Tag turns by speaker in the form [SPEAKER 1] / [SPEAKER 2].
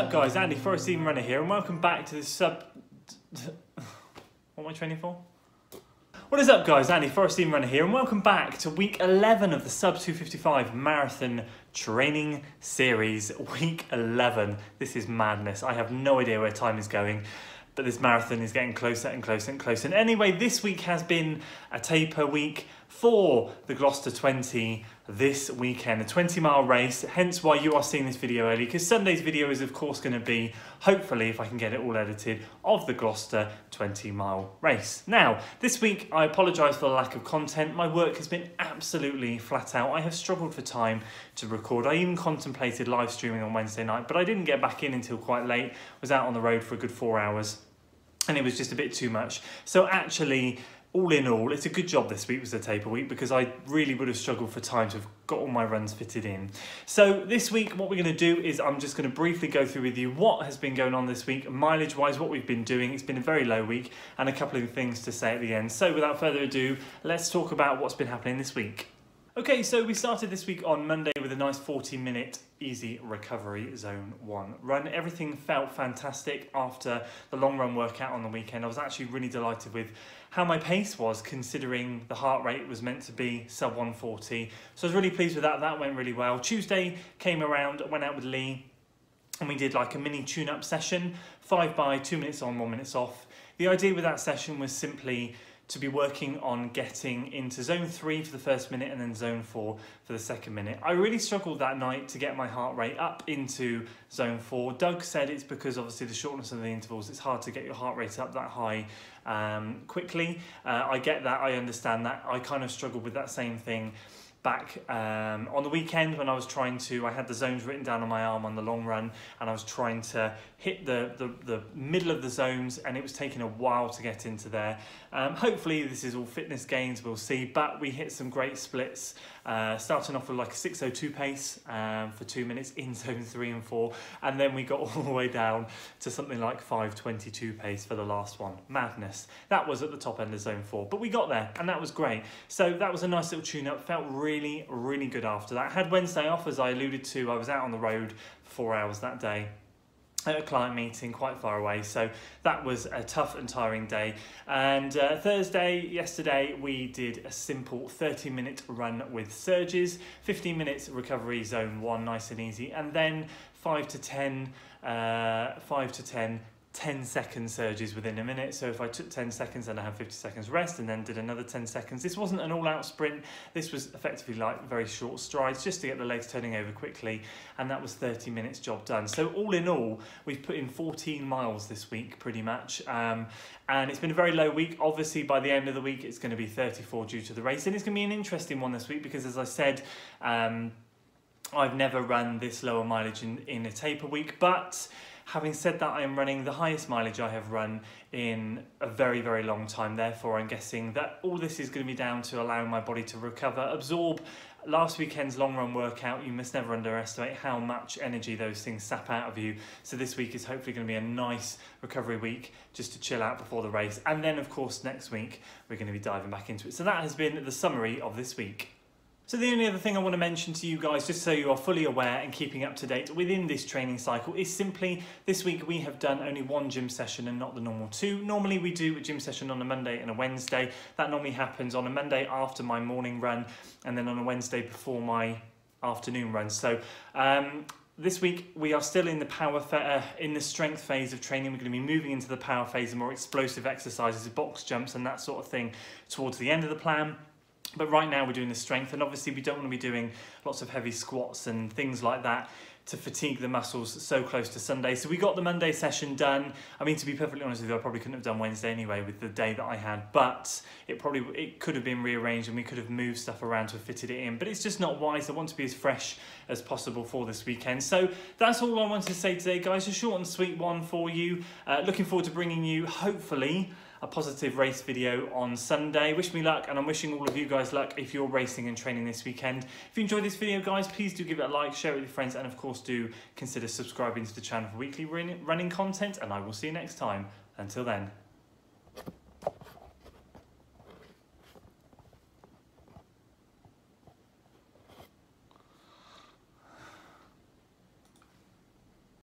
[SPEAKER 1] up guys, Andy, Forest Team Runner here, and welcome back to this what am I training for? What is up guys, Andy, Forest Team Runner here, and welcome back to week 11 of the Sub 255 Marathon Training Series. Week 11, this is madness. I have no idea where time is going, but this marathon is getting closer and closer and closer. And anyway, this week has been a taper week for the Gloucester 20 this weekend, a 20-mile race, hence why you are seeing this video early, because Sunday's video is of course going to be, hopefully if I can get it all edited, of the Gloucester 20-mile race. Now, this week I apologise for the lack of content. My work has been absolutely flat out. I have struggled for time to record. I even contemplated live streaming on Wednesday night, but I didn't get back in until quite late. I was out on the road for a good 4 hours and it was just a bit too much. So actually, all in all, it's a good job this week was a taper week, because I really would have struggled for time to have got all my runs fitted in. So this week, what we're going to do is I'm just going to briefly go through with you what has been going on this week, mileage-wise, what we've been doing. It's been a very low week, and a couple of things to say at the end. So without further ado, let's talk about what's been happening this week. Okay, so we started this week on Monday with a nice 40-minute easy recovery zone 1 run. Everything felt fantastic after the long run workout on the weekend. I was actually really delighted with how my pace was, considering the heart rate was meant to be sub 140. So I was really pleased with that. That went really well. Tuesday came around, went out with Lee, and we did like a mini tune-up session, 5 by 2 minutes on, 1 minute off. The idea with that session was simply to be working on getting into zone 3 for the first minute and then zone 4 for the second minute. I really struggled that night to get my heart rate up into zone 4. Doug said it's because obviously the shortness of the intervals, it's hard to get your heart rate up that high quickly. I get that, I understand that. I kind of struggled with that same thing back on the weekend when I was trying to, I had the zones written down on my arm on the long run, and I was trying to hit the middle of the zones, and it was taking a while to get into there. Hopefully this is all fitness gains, we'll see, but we hit some great splits, starting off with like a 6:02 pace for 2 minutes in zone 3 and 4, and then we got all the way down to something like 5:22 pace for the last one. Madness. That was at the top end of zone 4, but we got there, and that was great. So that was a nice little tune-up, felt really good after that. I had Wednesday off, as I alluded to. I was out on the road for 4 hours that day at a client meeting quite far away, so that was a tough and tiring day. And Thursday, yesterday, we did a simple 30-minute run with surges, 15 minutes recovery zone 1, nice and easy, and then 5 to 10 10-second surges within a minute. So if I took 10 seconds, then I had 50 seconds rest, and then did another 10 seconds. This wasn't an all-out sprint. This was effectively like very short strides just to get the legs turning over quickly, and that was 30 minutes job done. So all in all, we've put in 14 miles this week pretty much, and it's been a very low week. Obviously by the end of the week it's going to be 34 due to the race, and it's going to be an interesting one this week because, as I said, I've never run this lower mileage in a taper week, but having said that, I am running the highest mileage I have run in a very long time. Therefore, I'm guessing that all this is going to be down to allowing my body to recover, absorb last weekend's long run workout. You must never underestimate how much energy those things sap out of you. So this week is hopefully going to be a nice recovery week just to chill out before the race. And then, of course, next week, we're going to be diving back into it. So that has been the summary of this week. So the only other thing I want to mention to you guys, just so you are fully aware and keeping up to date within this training cycle, is simply this week we have done only 1 gym session and not the normal 2. Normally we do a gym session on a Monday and a Wednesday. That normally happens on a Monday after my morning run, and then on a Wednesday before my afternoon run. So this week we are still in the strength phase of training. We're going to be moving into the power phase, and more explosive exercises, box jumps and that sort of thing towards the end of the plan. But right now we're doing the strength, and obviously we don't want to be doing lots of heavy squats and things like that to fatigue the muscles so close to Sunday. So we got the Monday session done. I mean, to be perfectly honest with you, I probably couldn't have done Wednesday anyway with the day that I had, but it could have been rearranged and we could have moved stuff around to have fitted it in, but it's just not wise. I want to be as fresh as possible for this weekend. So that's all I wanted to say today, guys. A short and sweet one for you. Looking forward to bringing you, hopefully, a positive race video on Sunday. Wish me luck, and I'm wishing all of you guys luck if you're racing and training this weekend. If you enjoyed this video, guys, please do give it a like, share it with your friends, and of course do consider subscribing to the channel for weekly running content, and I will see you next time. Until then.